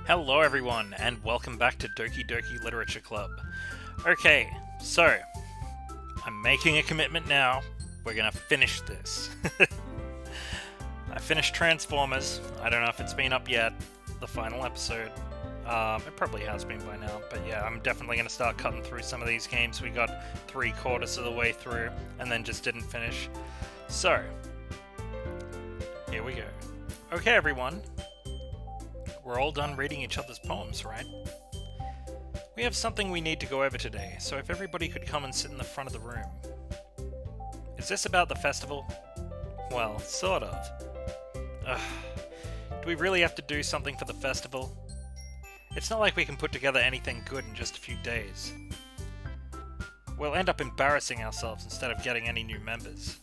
Hello everyone, and welcome back to Doki Doki Literature Club. Okay, so, I'm making a commitment now. We're gonna finish this. I finished Transformers. I don't know if it's been up yet, the final episode. It probably has been by now, but yeah, I'm definitely gonna start cutting through some of these games. We got 3/4 of the way through, and then just didn't finish. So, here we go. Okay everyone. We're all done reading each other's poems, right? We have something we need to go over today, so if everybody could come and sit in the front of the room. Is this about the festival? Well, sort of. Ugh. Do we really have to do something for the festival? It's not like we can put together anything good in just a few days. We'll end up embarrassing ourselves instead of getting any new members.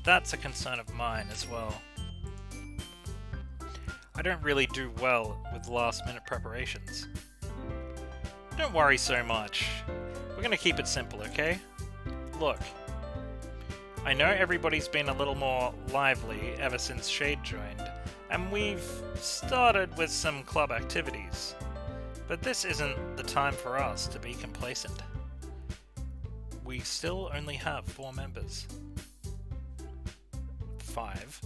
That's a concern of mine as well. I don't really do well with last-minute preparations. Don't worry so much. We're gonna keep it simple, okay? Look. I know everybody's been a little more lively ever since Shade joined, and we've started with some club activities. But this isn't the time for us to be complacent. We still only have 4 members. 5.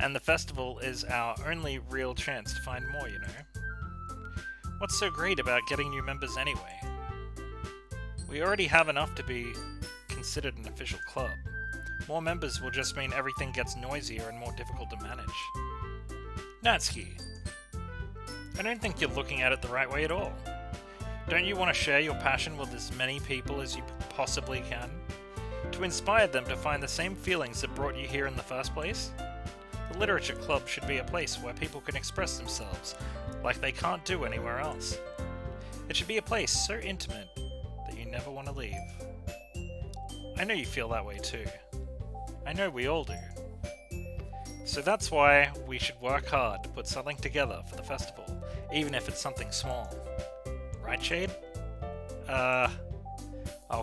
And the festival is our only real chance to find more, you know? What's so great about getting new members anyway? We already have enough to be considered an official club. More members will just mean everything gets noisier and more difficult to manage. Natsuki, I don't think you're looking at it the right way at all. Don't you want to share your passion with as many people as you possibly can? To inspire them to find the same feelings that brought you here in the first place? The Literature Club should be a place where people can express themselves like they can't do anywhere else. It should be a place so intimate that you never want to leave. I know you feel that way too. I know we all do. So that's why we should work hard to put something together for the festival, even if it's something small. Right, Shade? Oh,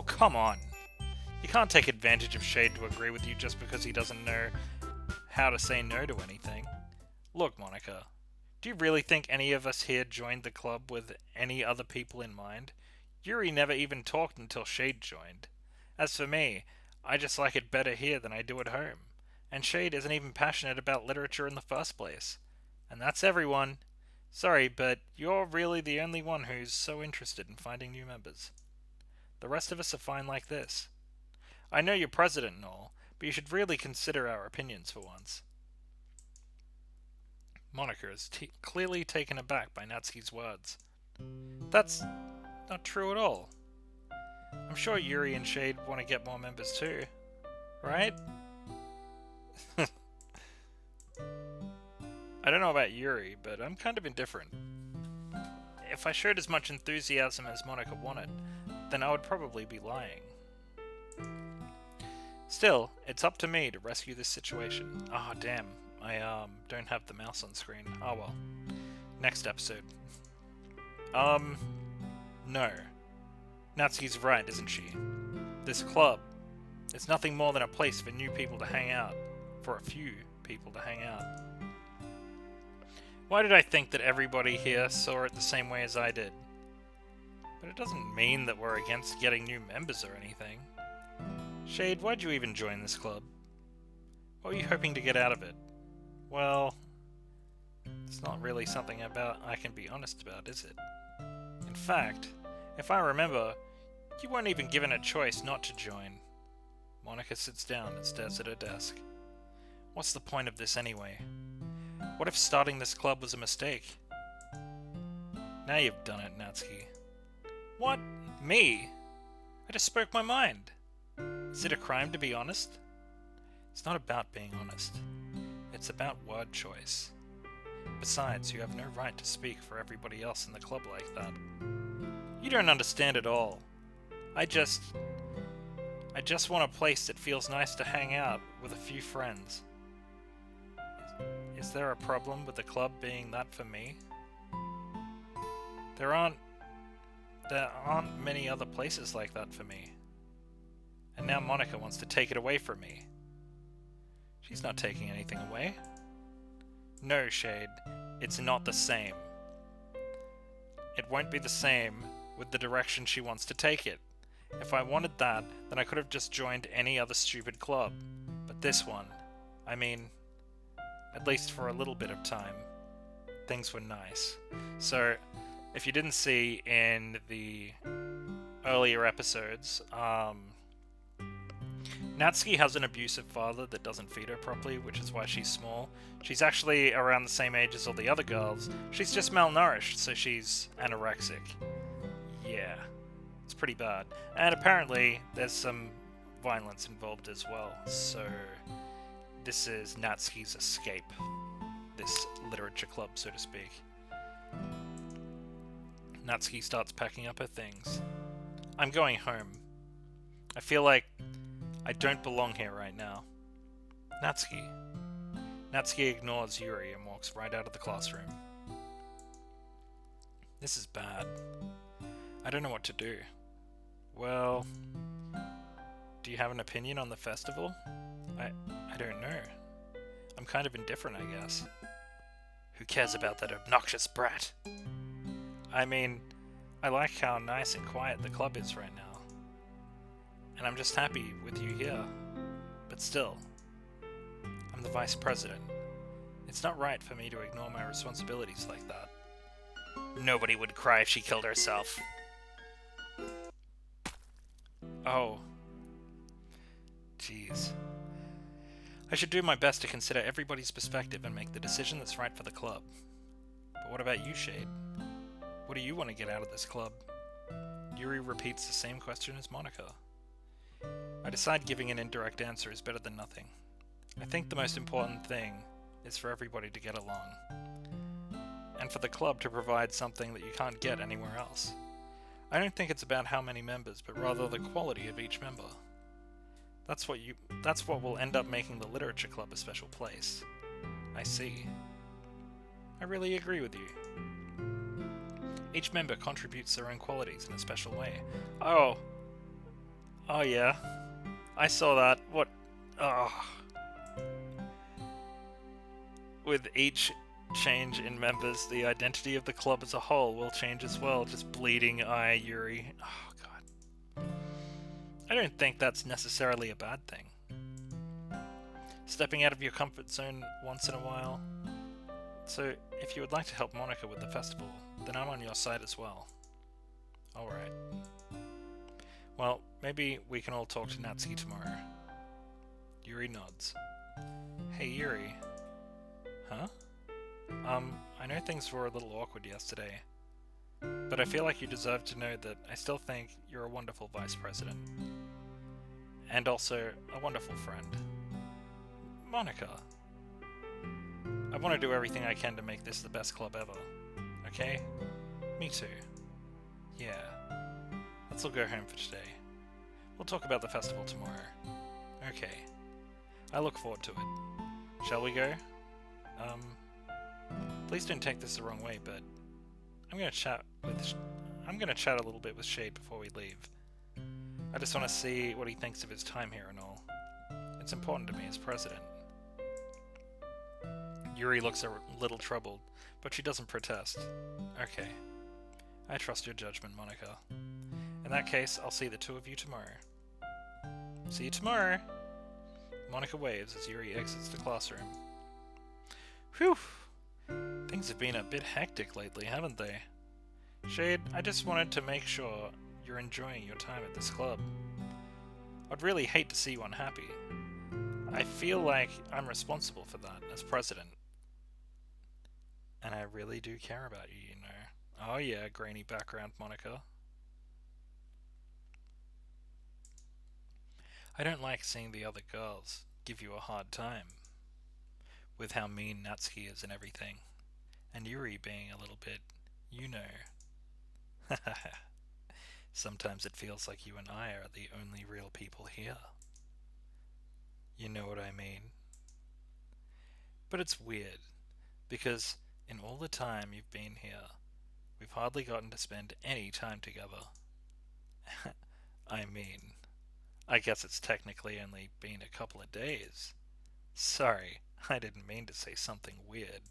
come on. You can't take advantage of Shade to agree with you just because he doesn't know how to say no to anything. Look, Monica, do you really think any of us here joined the club with any other people in mind? Yuri never even talked until Shade joined. As for me, I just like it better here than I do at home. And Shade isn't even passionate about literature in the first place. And that's everyone. Sorry, but you're really the only one who's so interested in finding new members. The rest of us are fine like this. I know you're president and all, but you should really consider our opinions for once. Monica is clearly taken aback by Natsuki's words. That's not true at all. I'm sure Yuri and Shade want to get more members too, right? I don't know about Yuri, but I'm kind of indifferent. If I showed as much enthusiasm as Monica wanted, then I would probably be lying. Still, it's up to me to rescue this situation. Ah, oh, damn. I, don't have the mouse on screen. Oh well. Next episode. No. Natsuki's right, isn't she? This club, it's nothing more than a place for new people to hang out. For a few people to hang out. Why did I think that everybody here saw it the same way as I did? But it doesn't mean that we're against getting new members or anything. Shade, why'd you even join this club? What were you hoping to get out of it? Well, it's not really something I can be honest about, is it? In fact, if I remember, you weren't even given a choice not to join. Monica sits down and stares at her desk. What's the point of this anyway? What if starting this club was a mistake? Now you've done it, Natsuki. What? Me? I just spoke my mind. Is it a crime to be honest? It's not about being honest. It's about word choice. Besides, you have no right to speak for everybody else in the club like that. You don't understand at all. I just want a place that feels nice to hang out with a few friends. Is there a problem with the club being that for me? There aren't many other places like that for me. And now Monica wants to take it away from me. She's not taking anything away. No, Shade, it's not the same. it won't be the same with the direction she wants to take it. If I wanted that, then I could have just joined any other stupid club. But this one, I mean, at least for a little bit of time, things were nice. So, if you didn't see in the earlier episodes, Natsuki has an abusive father that doesn't feed her properly, which is why she's small. She's actually around the same age as all the other girls. She's just malnourished, so she's anorexic. Yeah, it's pretty bad. And apparently, there's some violence involved as well. So, this is Natsuki's escape. This literature club, so to speak. Natsuki starts packing up her things. I'm going home. I feel like I don't belong here right now. Natsuki. Natsuki ignores Yuri and walks right out of the classroom. This is bad. I don't know what to do. Well, do you have an opinion on the festival? I don't know. I'm kind of indifferent, I guess. Who cares about that obnoxious brat? I mean, I like how nice and quiet the club is right now. And I'm just happy with you here. But still, I'm the vice president. It's not right for me to ignore my responsibilities like that. Nobody would cry if she killed herself. Oh. Jeez. I should do my best to consider everybody's perspective and make the decision that's right for the club. But what about you, Shade? What do you want to get out of this club? Yuri repeats the same question as Monika. I decide giving an indirect answer is better than nothing. I think the most important thing is for everybody to get along. And for the club to provide something that you can't get anywhere else. I don't think it's about how many members, but rather the quality of each member. That's what will end up making the literature club a special place. I see. I really agree with you. Each member contributes their own qualities in a special way. Oh yeah. I saw that. What? Oh. With each change in members, the identity of the club as a whole will change as well. Just bleeding eye, Yuri. Oh, God. I don't think that's necessarily a bad thing. Stepping out of your comfort zone once in a while. So, if you would like to help Monika with the festival, then I'm on your side as well. Alright. Well, maybe we can all talk to Natsuki tomorrow. Yuri nods. Hey, Yuri. Huh? I know things were a little awkward yesterday, but I feel like you deserve to know that I still think you're a wonderful vice president. And also a wonderful friend. Monika. I want to do everything I can to make this the best club ever. Okay? Me too. Yeah. Let's all go home for today. We'll talk about the festival tomorrow. Okay. I look forward to it. Shall we go? Please don't take this the wrong way, but I'm gonna chat a little bit with Shade before we leave. I just want to see what he thinks of his time here and all. It's important to me as president. Yuri looks a little troubled, but she doesn't protest. Okay. I trust your judgment, Monika. In that case, I'll see the two of you tomorrow. See you tomorrow! Monika waves as Yuri exits the classroom. Whew! Things have been a bit hectic lately, haven't they? Shade, I just wanted to make sure you're enjoying your time at this club. I'd really hate to see you unhappy. I feel like I'm responsible for that as president. And I really do care about you, you know. Oh yeah, grainy background, Monika. I don't like seeing the other girls give you a hard time. With how mean Natsuki is and everything. And Yuri being a little bit, you know. Sometimes it feels like you and I are the only real people here. You know what I mean? But it's weird, because in all the time you've been here, we've hardly gotten to spend any time together. I mean, I guess it's technically only been a couple of days. Sorry, I didn't mean to say something weird.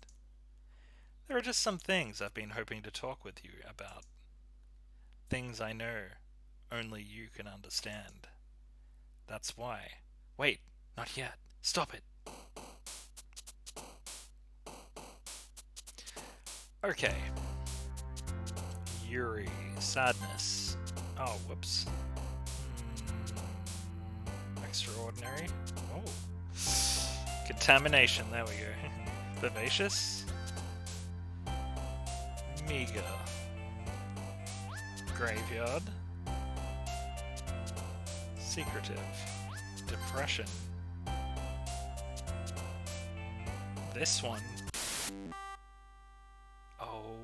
There are just some things I've been hoping to talk with you about. Things I know only you can understand. That's why. Wait, not yet. Stop it. Okay. Yuri, sadness. Oh, whoops. Extraordinary. Oh. Contamination, there we go. Vivacious. Meager. Graveyard. Secretive. Depression. This one. Oh.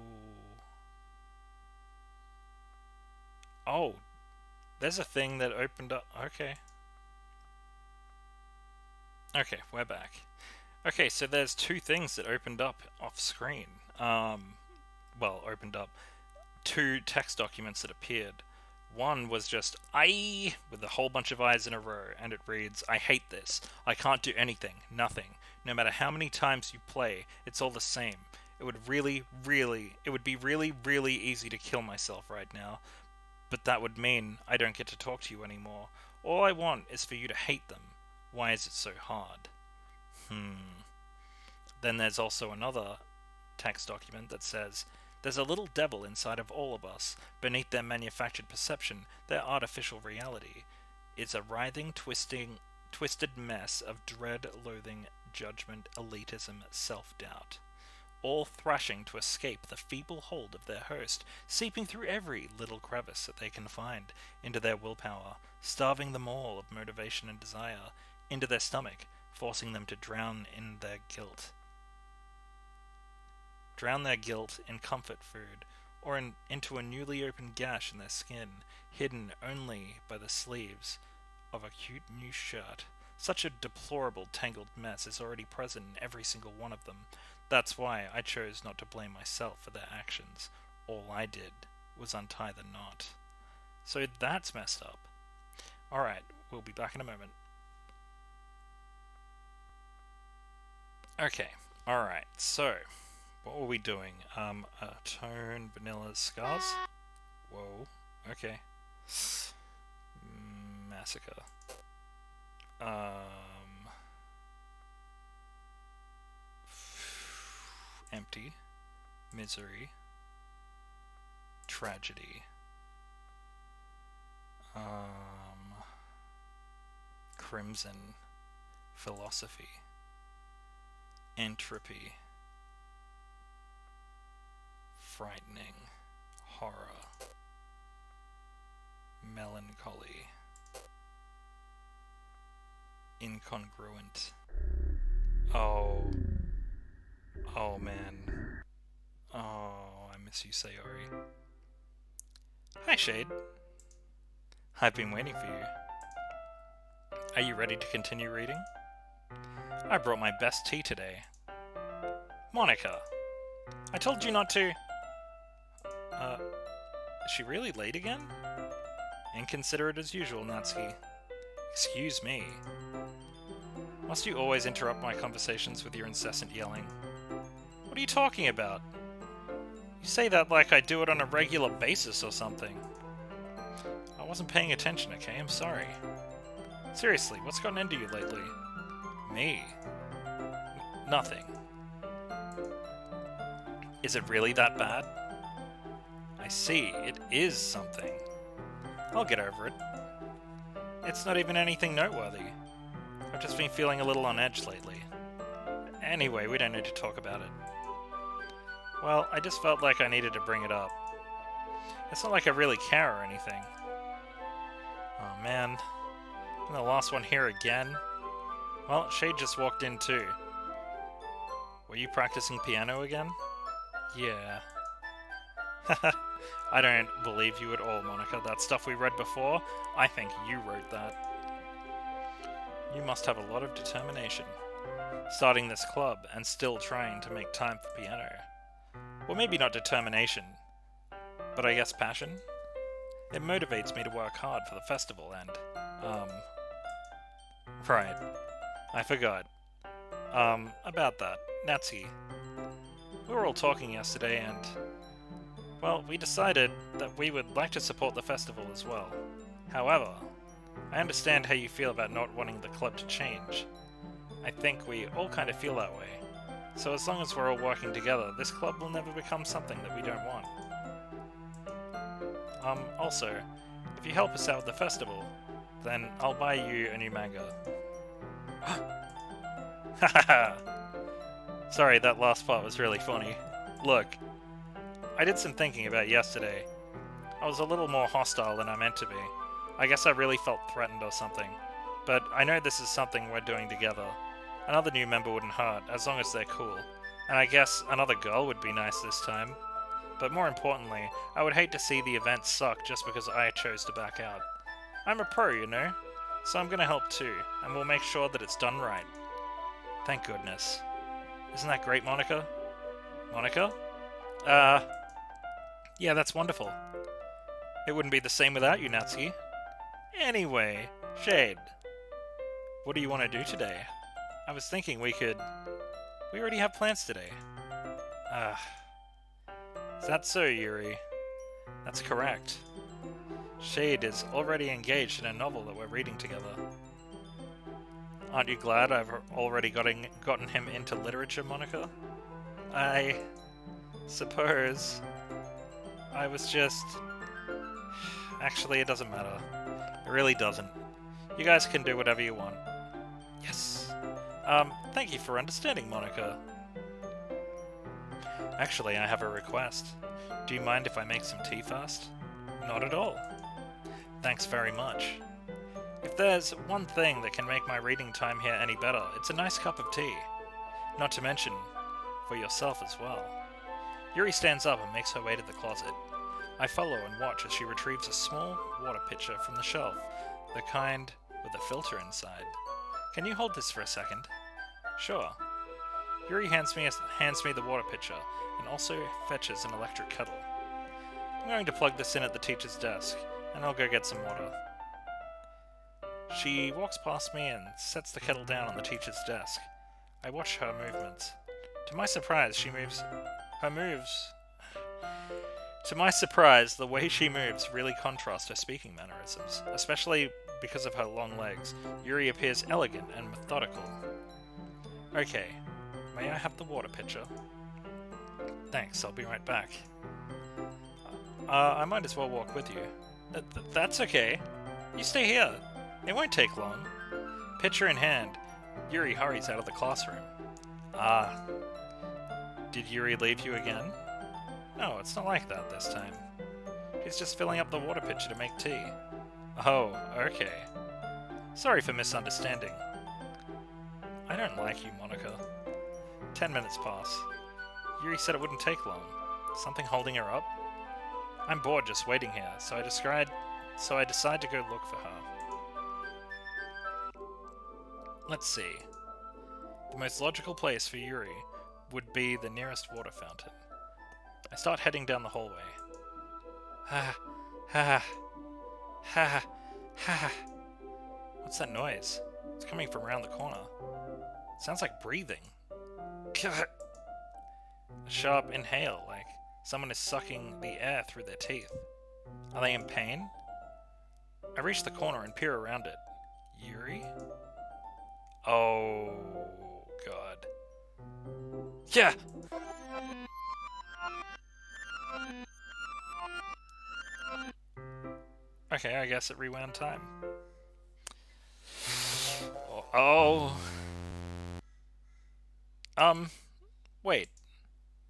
Oh. There's a thing that opened up. Okay. Okay, we're back. Okay, so there's two things that opened up off screen. Well, opened up. Two text documents that appeared. One was just I with a whole bunch of I's in a row, and it reads, I hate this. I can't do anything. Nothing. No matter how many times you play, it's all the same. It would be really, really easy to kill myself right now. But that would mean I don't get to talk to you anymore. All I want is for you to hate them. Why is it so hard? Then there's also another text document that says, there's a little devil inside of all of us, beneath their manufactured perception, their artificial reality. It's a writhing, twisted mess of dread, loathing, judgment, elitism, self-doubt. All thrashing to escape the feeble hold of their host, seeping through every little crevice that they can find into their willpower, starving them all of motivation and desire, into their stomach, forcing them to drown their guilt in comfort food, or into a newly opened gash in their skin, hidden only by the sleeves of a cute new shirt. Such a deplorable, tangled mess is already present in every single one of them. That's why I chose not to blame myself for their actions. All I did was untie the knot. So that's messed up. Alright, we'll be back in a moment. Okay, alright, so what were we doing? Tone, vanilla, scars? Whoa, okay. Massacre. Empty. Misery. Tragedy. Crimson. Philosophy. Entropy. Frightening. Horror. Melancholy. Incongruent. Oh. Oh man. Oh, I miss you, Sayori. Hi, Shade. I've been waiting for you. Are you ready to continue reading? I brought my best tea today. Monica! I told you not to... Is she really late again? Inconsiderate as usual, Natsuki. Excuse me. Must you always interrupt my conversations with your incessant yelling? What are you talking about? You say that like I do it on a regular basis or something. I wasn't paying attention, okay? I'm sorry. Seriously, what's gotten into you lately? Me? Nothing. Is it really that bad? I see, it is something. I'll get over it. It's not even anything noteworthy. I've just been feeling a little on edge lately. Anyway, we don't need to talk about it. Well, I just felt like I needed to bring it up. It's not like I really care or anything. Oh man. I'm the last one here again. Well, Shade just walked in too. Were you practicing piano again? Yeah. I don't believe you at all, Monica. That stuff we read before, I think you wrote that. You must have a lot of determination. Starting this club and still trying to make time for piano. Well, maybe not determination, but I guess passion? It motivates me to work hard for the festival and, Right. I forgot. About that. Natsuki. We were were all talking yesterday and, well, we decided that we would like to support the festival as well. However, I understand how you feel about not wanting the club to change. I think we all kind of feel that way. So as long as we're all working together, this club will never become something that we don't want. Also, if you help us out with the festival, then I'll buy you a new manga. Hahaha! Sorry, that last part was really funny. Look, I did some thinking about yesterday. I was a little more hostile than I meant to be. I guess I really felt threatened or something. But I know this is something we're doing together. Another new member wouldn't hurt, as long as they're cool. And I guess another girl would be nice this time. But more importantly, I would hate to see the event suck just because I chose to back out. I'm a pro, you know? So I'm gonna help too, and we'll make sure that it's done right. Thank goodness. Isn't that great, Monica? Monica? Yeah, that's wonderful. It wouldn't be the same without you, Natsuki. Anyway, Shade. What do you want to do today? I was thinking we already have plans today. Is that so, Yuri? That's correct. Shade is already engaged in a novel that we're reading together. Aren't you glad I've already gotten him into literature, Monica? I suppose I was just... Actually, it doesn't matter. It really doesn't. You guys can do whatever you want. Yes. Thank you for understanding, Monica. Actually, I have a request. Do you mind if I make some tea first? Not at all. Thanks very much. If there's one thing that can make my reading time here any better, it's a nice cup of tea. Not to mention, for yourself as well. Yuri stands up and makes her way to the closet. I follow and watch as she retrieves a small water pitcher from the shelf, the kind with a filter inside. Can you hold this for a second? Sure. Yuri hands me the water pitcher, and also fetches an electric kettle. I'm going to plug this in at the teacher's desk, and I'll go get some water. She walks past me and sets the kettle down on the teacher's desk. I watch her movements. To my surprise, the way she moves really contrasts her speaking mannerisms, especially because of her long legs. Yuri appears elegant and methodical. Okay, may I have the water pitcher? Thanks, I'll be right back. I might as well walk with you. That's okay. You stay here. It won't take long. Pitcher in hand, Yuri hurries out of the classroom. Did Yuri leave you again? No, it's not like that this time. She's just filling up the water pitcher to make tea. Oh, okay. Sorry for misunderstanding. I don't like you, Monica. 10 minutes pass. Yuri said it wouldn't take long. Something holding her up? I'm bored just waiting here, so I decide to go look for her. Let's see. The most logical place for Yuri would be the nearest water fountain. I start heading down the hallway. Ha ha ha ha. What's that noise? It's coming from around the corner. It sounds like breathing. A sharp inhale, like someone is sucking the air through their teeth. Are they in pain? I reach the corner and peer around it. Yuri? Oh, God. Yeah! Okay, I guess it rewound time. Oh. Wait.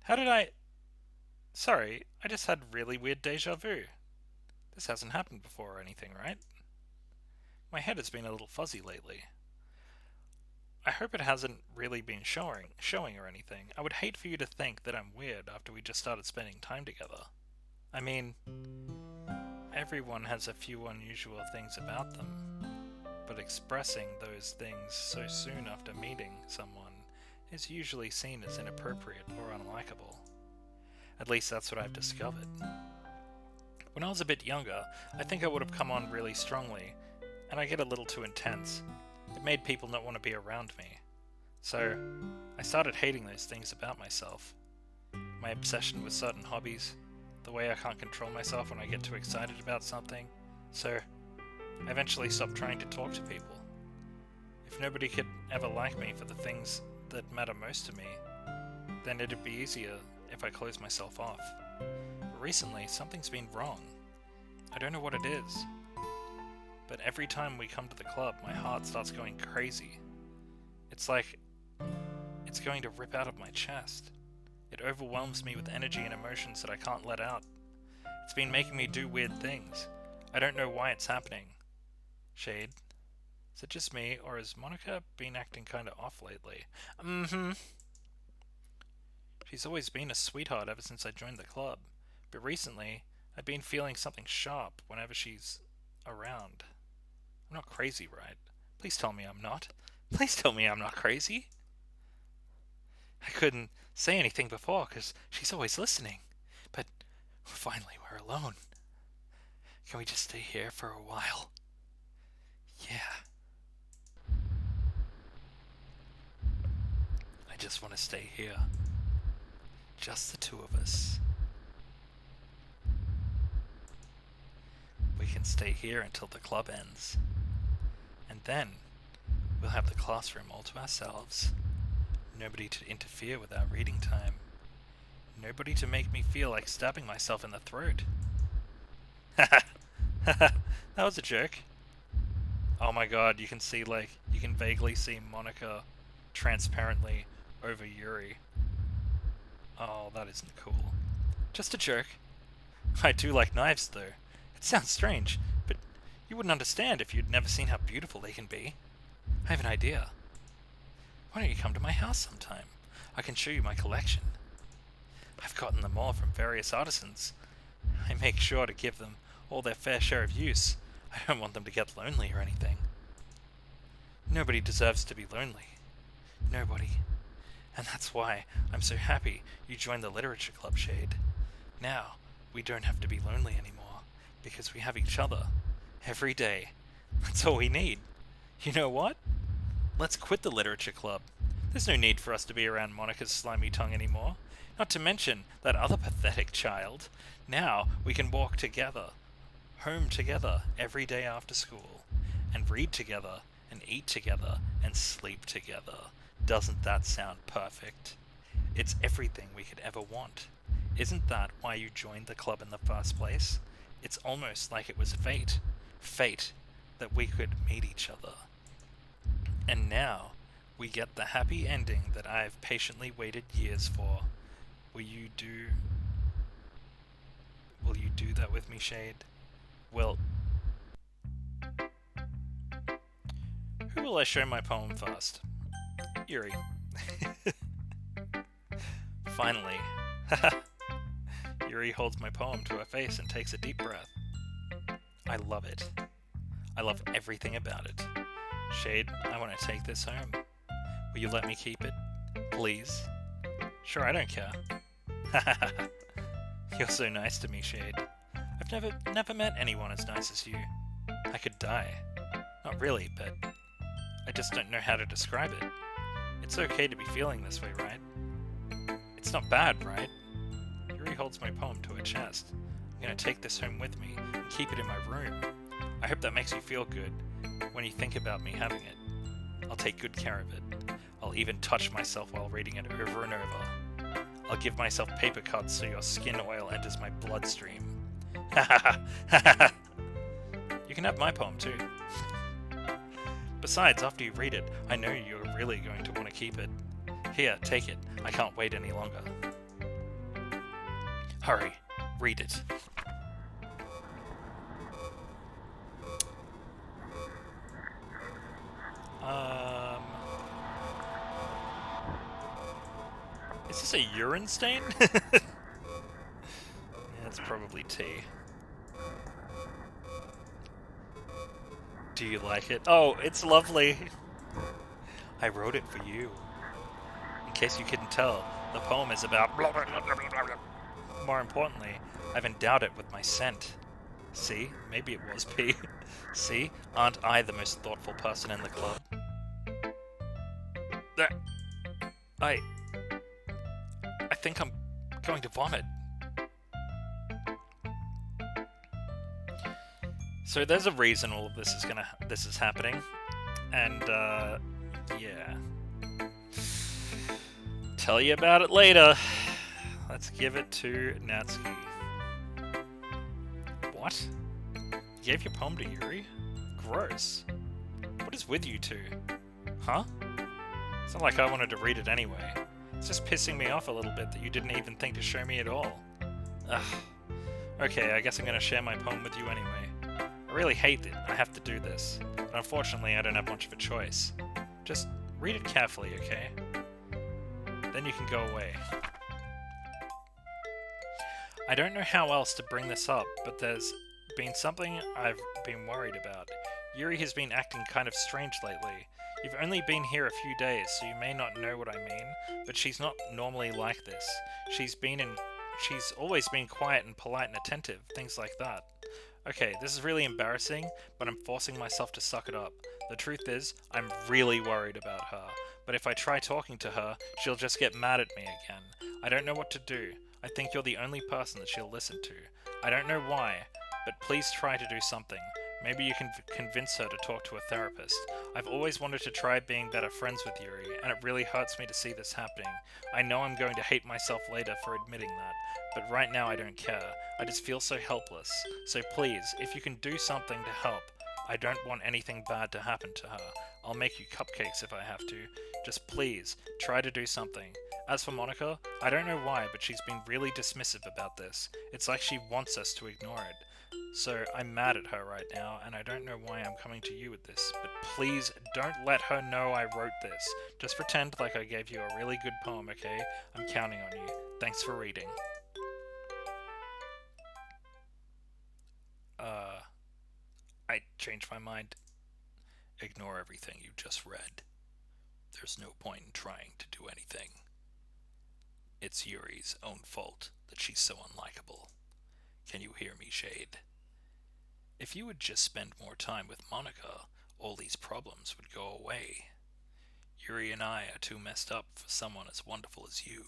How did I... Sorry, I just had really weird deja vu. This hasn't happened before or anything, right? My head has been a little fuzzy lately. I hope it hasn't really been showing or anything. I would hate for you to think that I'm weird after we just started spending time together. I mean, everyone has a few unusual things about them, but expressing those things so soon after meeting someone is usually seen as inappropriate or unlikable. At least that's what I've discovered. When I was a bit younger, I think I would have come on really strongly, and I get a little too intense. It made people not want to be around me. So, I started hating those things about myself. my obsession with certain hobbies, the way I can't control myself when I get too excited about something, so I eventually stopped trying to talk to people. If nobody could ever like me for the things that matter most to me, then it'd be easier if I closed myself off. But recently, something's been wrong. I don't know what it is, but every time we come to the club, my heart starts going crazy. It's like it's going to rip out of my chest. It overwhelms me with energy and emotions that I can't let out. It's been making me do weird things. I don't know why it's happening. Shade, is it just me, or has Monica been acting kinda off lately? She's always been a sweetheart ever since I joined the club, but recently, I've been feeling something sharp whenever she's around. I'm not crazy, right? Please tell me I'm not. Please tell me I'm not crazy. I couldn't say anything before because she's always listening, but finally we're alone. Can we just stay here for a while? Yeah. I just want to stay here. Just the two of us. We can stay here until the club ends. And then, we'll have the classroom all to ourselves. Nobody to interfere with our reading time. Nobody to make me feel like stabbing myself in the throat. Haha, that was a joke. Oh my god, you can see, you can vaguely see Monica transparently over Yuri. Oh, that isn't cool. Just a joke. I do like knives, though. It sounds strange, but you wouldn't understand if you'd never seen how beautiful they can be. I have an idea. Why don't you come to my house sometime? I can show you my collection. I've gotten them all from various artisans. I make sure to give them all their fair share of use. I don't want them to get lonely or anything. Nobody deserves to be lonely. Nobody. And that's why I'm so happy you joined the literature club, Shade. Now, we don't have to be lonely anymore, because we have each other. Every day. That's all we need. You know what? Let's quit the literature club. There's no need for us to be around Monica's slimy tongue anymore. Not to mention that other pathetic child. Now we can walk together, home together every day after school, and read together, and eat together, and sleep together. Doesn't that sound perfect? It's everything we could ever want. Isn't that why you joined the club in the first place? It's almost like it was fate. Fate that we could meet each other. And now, we get the happy ending that I've patiently waited years for. Will you do that with me, Shade? Well, who will I show my poem first? Yuri. Finally. Yuri holds my poem to her face and takes a deep breath. I love it. I love everything about it. Shade, I want to take this home. Will you let me keep it? Please? Sure, I don't care. You're so nice to me, Shade. I've never met anyone as nice as you. I could die. Not really, but I just don't know how to describe it. It's okay to be feeling this way, right? It's not bad, right? Yuri holds my poem to her chest. I'm gonna take this home with me and keep it in my room. I hope that makes you feel good when you think about me having it. I'll take good care of it. I'll even touch myself while reading it over and over. I'll give myself paper cuts so your skin oil enters my bloodstream. You can have my poem too. Besides, after you read it, I know you're really going to want to keep it. Here, take it. I can't wait any longer. Hurry, read it. Is this a urine stain? Yeah, it's probably tea. Do you like it? Oh, it's lovely. I wrote it for you. In case you couldn't tell, the poem is about blah, blah, blah, blah, blah, blah. More importantly, I've endowed it with my scent. See? Maybe it was pee. See? Aren't I the most thoughtful person in the club? I think I'm going to vomit. So there's a reason all of this is happening, and yeah, tell you about it later. Let's give it to Natsuki. What? You gave your poem to Yuri? Gross. What is with you two? Huh? It's not like I wanted to read it anyway. It's just pissing me off a little bit that you didn't even think to show me at all. Ugh. Okay, I guess I'm gonna share my poem with you anyway. I really hate that I have to do this, but unfortunately I don't have much of a choice. Just read it carefully, okay? Then you can go away. I don't know how else to bring this up, but there's been something I've been worried about. Yuri has been acting kind of strange lately. You've only been here a few days, so you may not know what I mean, but she's not normally like this. She's always been quiet and polite and attentive, things like that. Okay, this is really embarrassing, but I'm forcing myself to suck it up. The truth is, I'm really worried about her, but if I try talking to her, she'll just get mad at me again. I don't know what to do. I think you're the only person that she'll listen to. I don't know why, but please try to do something. Maybe you can convince her to talk to a therapist. I've always wanted to try being better friends with Yuri, and it really hurts me to see this happening. I know I'm going to hate myself later for admitting that, but right now I don't care. I just feel so helpless. So please, if you can do something to help, I don't want anything bad to happen to her. I'll make you cupcakes if I have to. Just please, try to do something. As for Monika, I don't know why, but she's been really dismissive about this. It's like she wants us to ignore it. So I'm mad at her right now, and I don't know why I'm coming to you with this, but please don't let her know I wrote this. Just pretend like I gave you a really good poem, okay? I'm counting on you. Thanks for reading. I changed my mind. Ignore everything you just read. There's no point in trying to do anything. It's Yuri's own fault that she's so unlikable. Can you hear me, Shade? If you would just spend more time with Monika, all these problems would go away. Yuri and I are too messed up for someone as wonderful as you.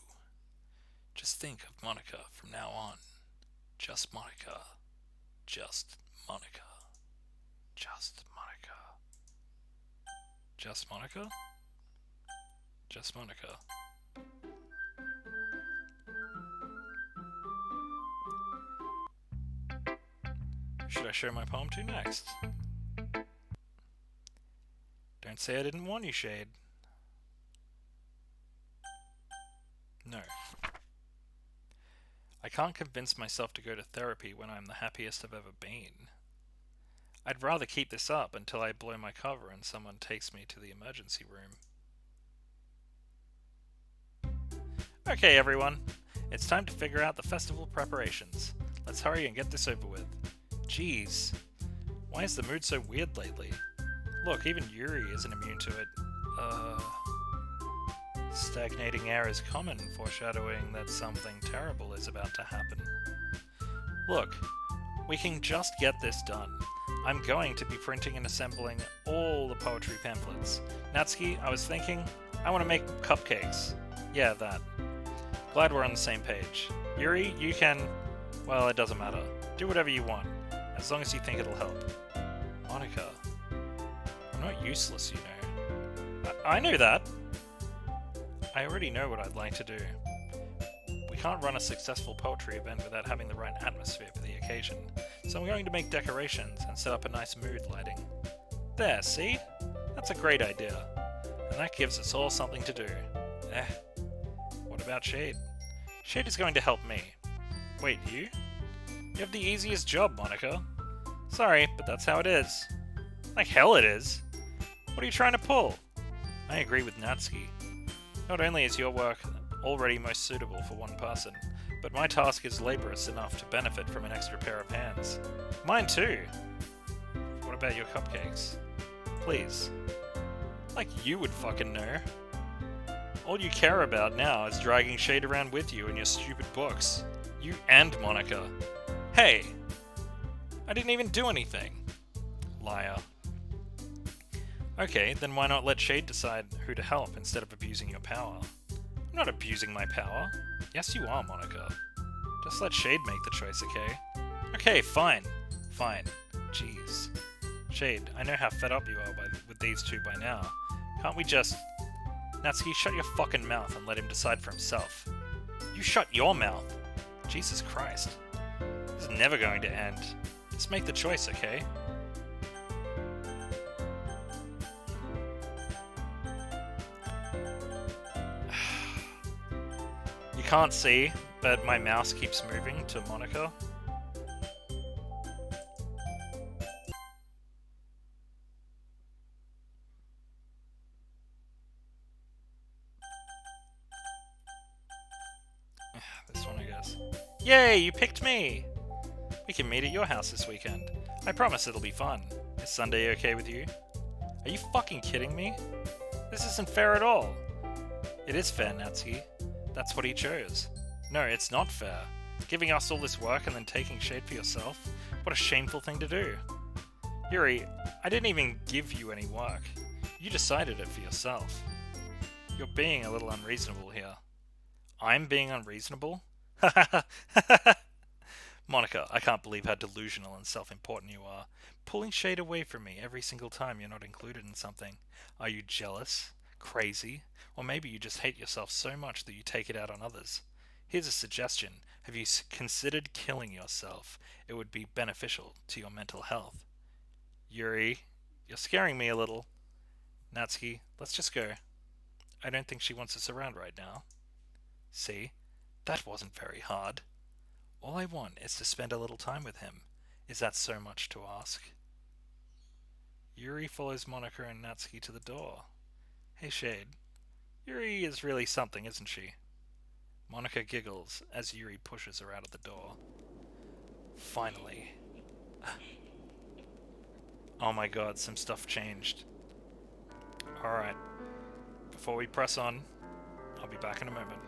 Just think of Monika from now on. Just Monika. Just Monika. Just Monika. Just Monika? Just Monika. Should I show my poem to next? Don't say I didn't warn you, Shade. No. I can't convince myself to go to therapy when I'm the happiest I've ever been. I'd rather keep this up until I blow my cover and someone takes me to the emergency room. Okay, everyone. It's time to figure out the festival preparations. Let's hurry and get this over with. Jeez. Why is the mood so weird lately? Look, even Yuri isn't immune to it. Stagnating air is common, foreshadowing that something terrible is about to happen. Look, we can just get this done. I'm going to be printing and assembling all the poetry pamphlets. Natsuki, I was thinking, I want to make cupcakes. Yeah, that. Glad we're on the same page. Yuri, you can... well, it doesn't matter. Do whatever you want, as long as you think it'll help. Monika, I'm not useless, you know. I know that. I already know what I'd like to do. We can't run a successful poetry event without having the right atmosphere for the occasion, so I'm going to make decorations and set up a nice mood lighting. There, see? That's a great idea. And that gives us all something to do. What about Shade? Shade is going to help me. Wait, you? You have the easiest job, Monika. Sorry, but that's how it is. Like hell it is. What are you trying to pull? I agree with Natsuki. Not only is your work already most suitable for one person, but my task is laborious enough to benefit from an extra pair of hands. Mine too! What about your cupcakes? Please. Like you would fucking know. All you care about now is dragging Shade around with you in your stupid books. You and Monika. Hey! I didn't even do anything. Liar. Okay, then why not let Shade decide who to help instead of abusing your power? I'm not abusing my power. Yes, you are, Monica. Just let Shade make the choice, okay? Okay, fine. Fine. Jeez. Shade, I know how fed up you are with these two by now. Can't we just... Natsuki, shut your fucking mouth and let him decide for himself. You shut your mouth! Jesus Christ. This is never going to end. Just make the choice, okay? You can't see, but my mouse keeps moving to Monica. This one, I guess. Yay, you picked me! We can meet at your house this weekend. I promise it'll be fun. Is Sunday okay with you? Are you fucking kidding me? This isn't fair at all. It is fair, Natsuki. That's what he chose. No, it's not fair. Giving us all this work and then taking shade for yourself? What a shameful thing to do. Yuri, I didn't even give you any work. You decided it for yourself. You're being a little unreasonable here. I'm being unreasonable? Monica, I can't believe how delusional and self-important you are. Pulling shade away from me every single time you're not included in something. Are you jealous? Crazy? Or maybe you just hate yourself so much that you take it out on others. Here's a suggestion. Have you considered killing yourself? It would be beneficial to your mental health. Yuri, you're scaring me a little. Natsuki, let's just go. I don't think she wants us around right now. See? That wasn't very hard. All I want is to spend a little time with him. Is that so much to ask? Yuri follows Monica and Natsuki to the door. Hey Shade, Yuri is really something, isn't she? Monica giggles as Yuri pushes her out of the door. Finally. Oh my god, some stuff changed. Alright. Before we press on, I'll be back in a moment.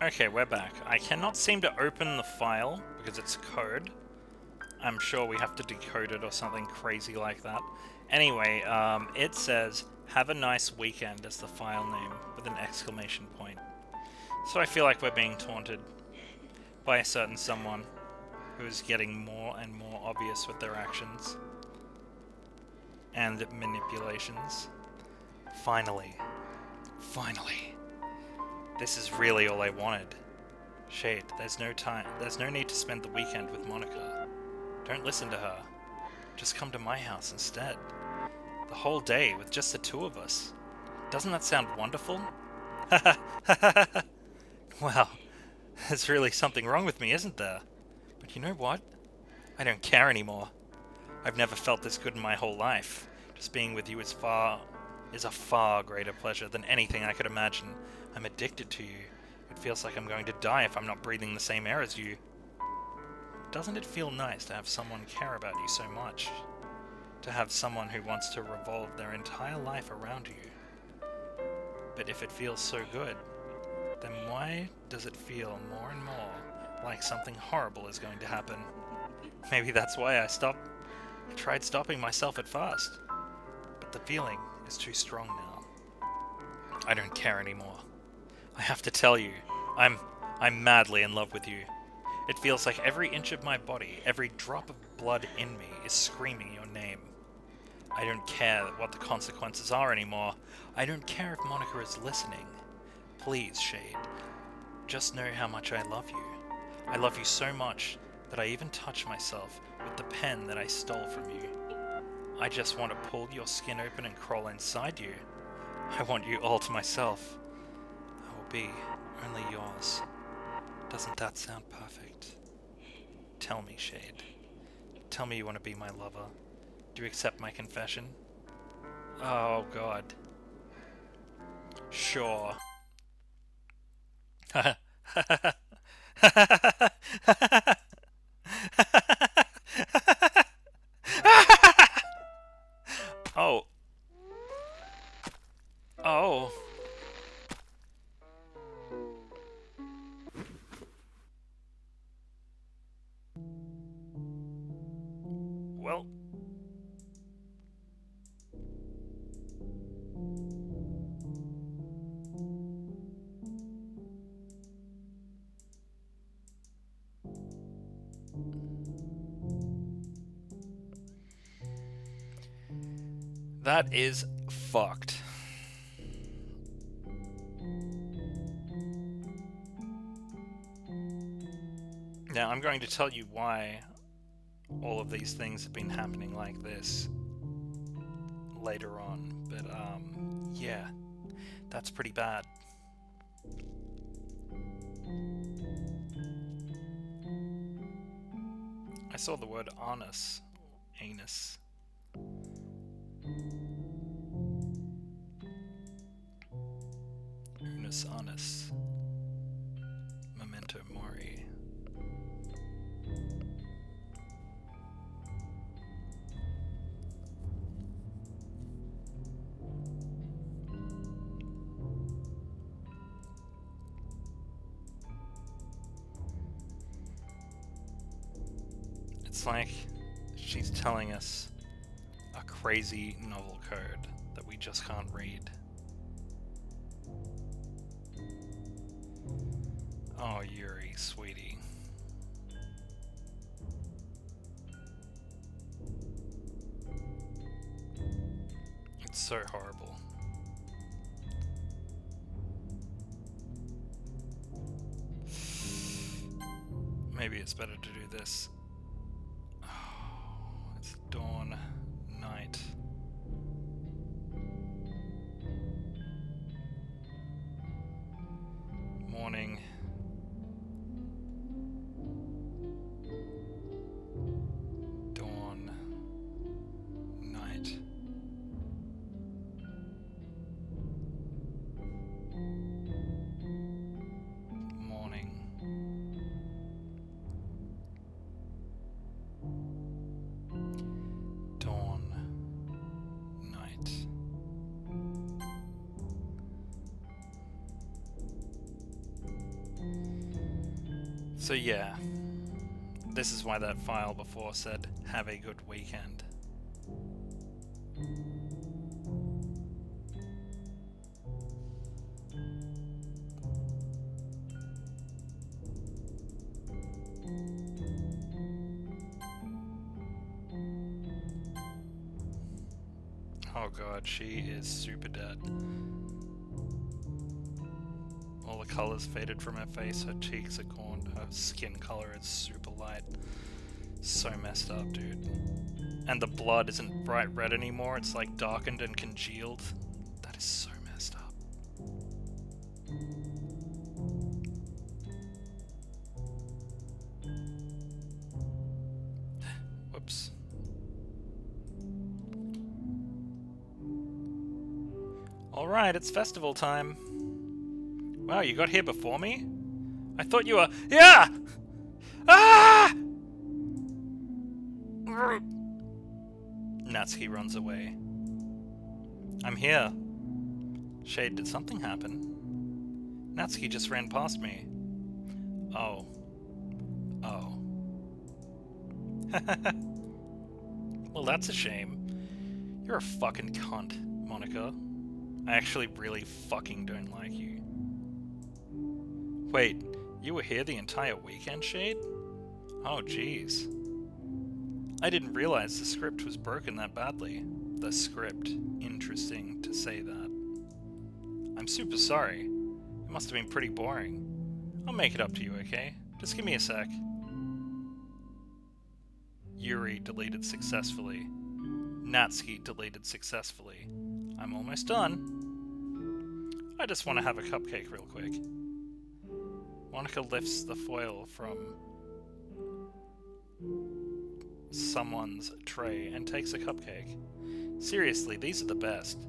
Okay, we're back. I cannot seem to open the file because it's code. I'm sure we have to decode it or something crazy like that. Anyway, it says, have a nice weekend as the file name with an exclamation point. So I feel like we're being taunted by a certain someone who is getting more and more obvious with their actions and manipulations. Finally. Finally. This is really all I wanted. Shade, there's no need to spend the weekend with Monica. Don't listen to her. Just come to my house instead. The whole day with just the two of us. Doesn't that sound wonderful? Wow, there's really something wrong with me, isn't there? But you know what? I don't care anymore. I've never felt this good in my whole life. Just being with you is a far greater pleasure than anything I could imagine. I'm addicted to you. It feels like I'm going to die if I'm not breathing the same air as you. Doesn't it feel nice to have someone care about you so much? To have someone who wants to revolve their entire life around you? But if it feels so good, then why does it feel more and more like something horrible is going to happen? Maybe that's why I tried stopping myself at first. But the feeling is too strong now. I don't care anymore. I have to tell you, I'm madly in love with you. It feels like every inch of my body, every drop of blood in me is screaming your name. I don't care what the consequences are anymore. I don't care if Monica is listening. Please, Shade, just know how much I love you. I love you so much that I even touch myself with the pen that I stole from you. I just want to pull your skin open and crawl inside you. I want you all to myself. I will be only yours. Doesn't that sound perfect? Tell me, Shade. Tell me you want to be my lover. Do you accept my confession? Oh, God. Sure. Oh. Oh. Well. That is fucked. Now, I'm going to tell you why all of these things have been happening like this later on, but yeah, that's pretty bad. I saw the word anus. Anus. Unus anus. Memento mori. It's like she's telling us a crazy novel code that we just can't read. Oh, Yuri, sweetie. It's so horrible. Maybe it's better to do this. Oh, it's dawn, night. Morning. Dawn. Night. Morning. Dawn. Night. So yeah, this is why that file before said, have a good weekend. Oh god, she is super dead. All the colors faded from her face, her cheeks are gone, her skin color is super light. So messed up, dude. And the blood isn't bright red anymore, it's like darkened and congealed. That is so messed up. Whoops. Alright, it's festival time. Wow, you got here before me? I thought you were— Yeah! Ah! Natsuki runs away. I'm here. Shade, did something happen? Natsuki just ran past me. Oh. Oh. Well, that's a shame. You're a fucking cunt, Monica. I actually really fucking don't like you. Wait, you were here the entire weekend, Shade? Oh, jeez. I didn't realize the script was broken that badly. The script. Interesting to say that. I'm super sorry. It must have been pretty boring. I'll make it up to you, okay? Just give me a sec. Yuri deleted successfully. Natsuki deleted successfully. I'm almost done. I just want to have a cupcake real quick. Monica lifts the foil from someone's tray and takes a cupcake. Seriously, these are the best.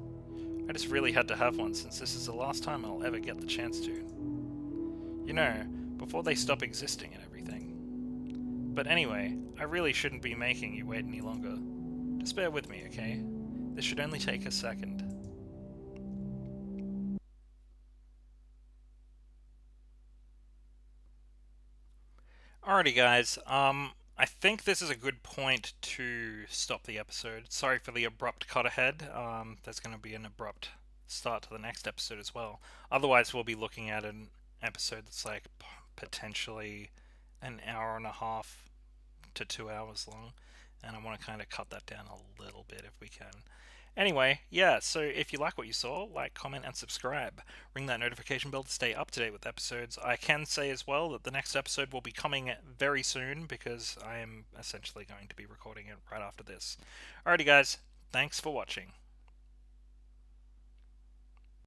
I just really had to have one since this is the last time I'll ever get the chance to. You know, before they stop existing and everything. But anyway, I really shouldn't be making you wait any longer. Just bear with me, okay? This should only take a second. Alrighty guys, I think this is a good point to stop the episode. Sorry for the abrupt cut ahead. There's going to be an abrupt start to the next episode as well. Otherwise, we'll be looking at an episode that's like potentially an hour and a half to 2 hours long, and I want to kind of cut that down a little bit if we can. Anyway, yeah, so if you like what you saw, like, comment, and subscribe. Ring that notification bell to stay up to date with episodes. I can say as well that the next episode will be coming very soon because I am essentially going to be recording it right after this. Alrighty, guys, thanks for watching.